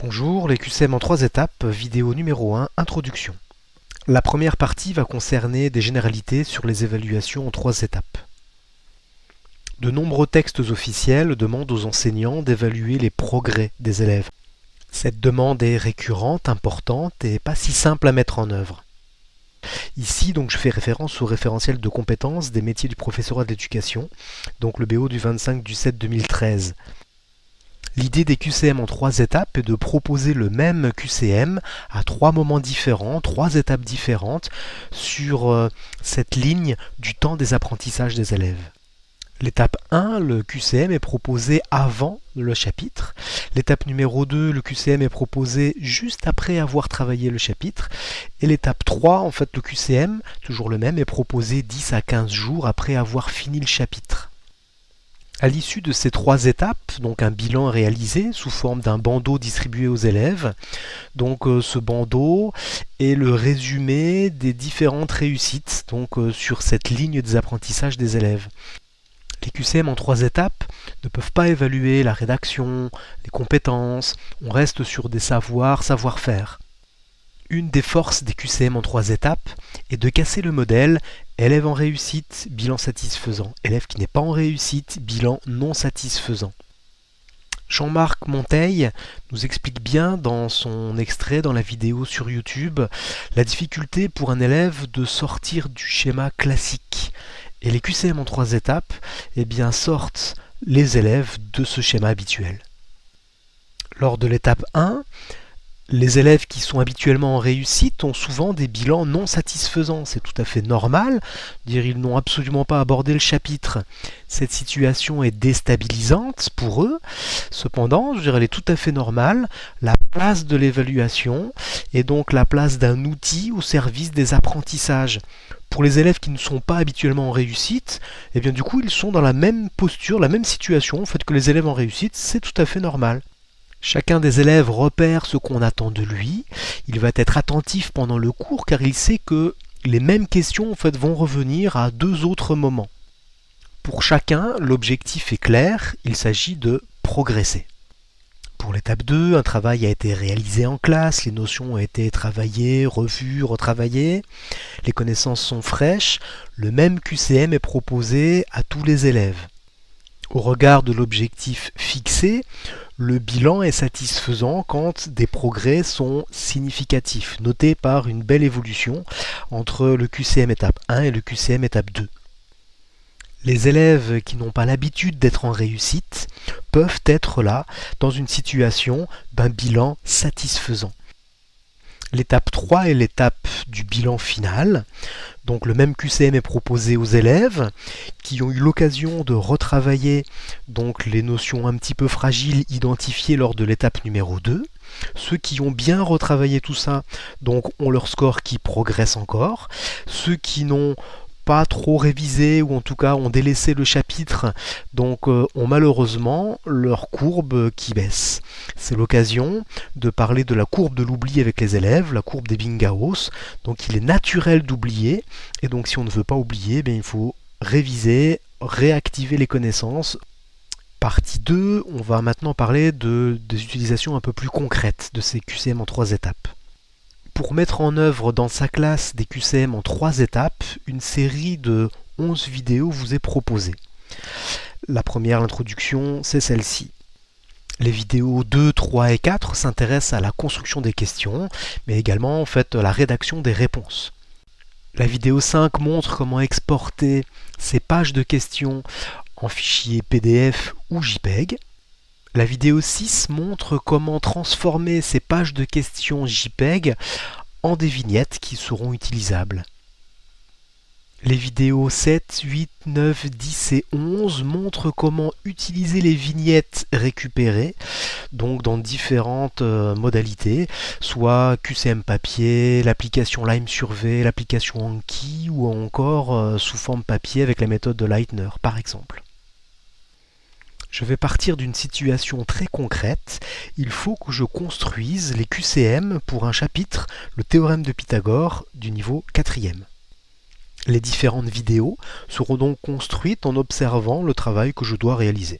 Bonjour, les QCM en 3 étapes, vidéo numéro 1, introduction. La première partie va concerner des généralités sur les évaluations en 3 étapes. De nombreux textes officiels demandent aux enseignants d'évaluer les progrès des élèves. Cette demande est récurrente, importante et pas si simple à mettre en œuvre. Ici, donc, je fais référence au référentiel de compétences des métiers du professorat d'éducation, donc le BO du 25/7/2013. L'idée des QCM en 3 étapes est de proposer le même QCM à 3 moments différents, 3 étapes différentes sur cette ligne du temps des apprentissages des élèves. L'étape 1, le QCM est proposé avant le chapitre. L'étape numéro 2, le QCM est proposé juste après avoir travaillé le chapitre. Et l'étape 3, en fait, le QCM, toujours le même, est proposé 10 à 15 jours après avoir fini le chapitre. À l'issue de ces 3 étapes, donc un bilan réalisé sous forme d'un bandeau distribué aux élèves. Donc ce bandeau est le résumé des différentes réussites sur cette ligne des apprentissages des élèves. Les QCM en 3 étapes ne peuvent pas évaluer la rédaction, les compétences, on reste sur des savoir-faire. Une des forces des QCM en 3 étapes est de casser le modèle élève en réussite, bilan satisfaisant. Élève qui n'est pas en réussite, bilan non satisfaisant. Jean-Marc Monteil nous explique bien dans son extrait dans la vidéo sur YouTube la difficulté pour un élève de sortir du schéma classique. Et les QCM en 3 étapes sortent les élèves de ce schéma habituel. Lors de l'étape 1, les élèves qui sont habituellement en réussite ont souvent des bilans non satisfaisants. C'est tout à fait normal, ils n'ont absolument pas abordé le chapitre. Cette situation est déstabilisante pour eux. Cependant, elle est tout à fait normale. La place de l'évaluation est donc la place d'un outil au service des apprentissages. Pour les élèves qui ne sont pas habituellement en réussite, du coup, ils sont dans la même posture, la même situation que les élèves en réussite, c'est tout à fait normal. Chacun des élèves repère ce qu'on attend de lui. Il va être attentif pendant le cours car il sait que les mêmes questions vont revenir à 2 autres moments. Pour chacun, l'objectif est clair, il s'agit de progresser. Pour l'étape 2, un travail a été réalisé en classe, les notions ont été travaillées, revues, retravaillées, les connaissances sont fraîches, le même QCM est proposé à tous les élèves. Au regard de l'objectif fixé, le bilan est satisfaisant quand des progrès sont significatifs, notés par une belle évolution entre le QCM étape 1 et le QCM étape 2. Les élèves qui n'ont pas l'habitude d'être en réussite peuvent être là dans une situation d'un bilan satisfaisant. L'étape 3 est l'étape du bilan final. Donc le même QCM est proposé aux élèves qui ont eu l'occasion de retravailler les notions un petit peu fragiles identifiées lors de l'étape numéro 2. Ceux qui ont bien retravaillé tout ça ont leur score qui progresse encore. Ceux qui n'ont pas trop révisé ou en tout cas ont délaissé le chapitre ont malheureusement leur courbe qui baisse. C'est l'occasion de parler de la courbe de l'oubli avec les élèves, la courbe d'Ebbinghaus. Donc il est naturel d'oublier et donc si on ne veut pas oublier, il faut réviser, réactiver les connaissances. Partie 2, on va maintenant parler des utilisations un peu plus concrètes de ces QCM en 3 étapes. Pour mettre en œuvre dans sa classe des QCM en 3 étapes, une série de 11 vidéos vous est proposée. La première, l'introduction, c'est celle-ci. Les vidéos 2, 3 et 4 s'intéressent à la construction des questions, mais également la rédaction des réponses. La vidéo 5 montre comment exporter ces pages de questions en fichier PDF ou JPEG. La vidéo 6 montre comment transformer ces pages de questions JPEG en des vignettes qui seront utilisables. Les vidéos 7, 8, 9, 10 et 11 montrent comment utiliser les vignettes récupérées, dans différentes modalités, soit QCM papier, l'application Limesurvey, l'application Anki ou encore sous forme papier avec la méthode de Leitner par exemple. Je vais partir d'une situation très concrète. Il faut que je construise les QCM pour un chapitre, le théorème de Pythagore, du niveau 4e. Les différentes vidéos seront donc construites en observant le travail que je dois réaliser.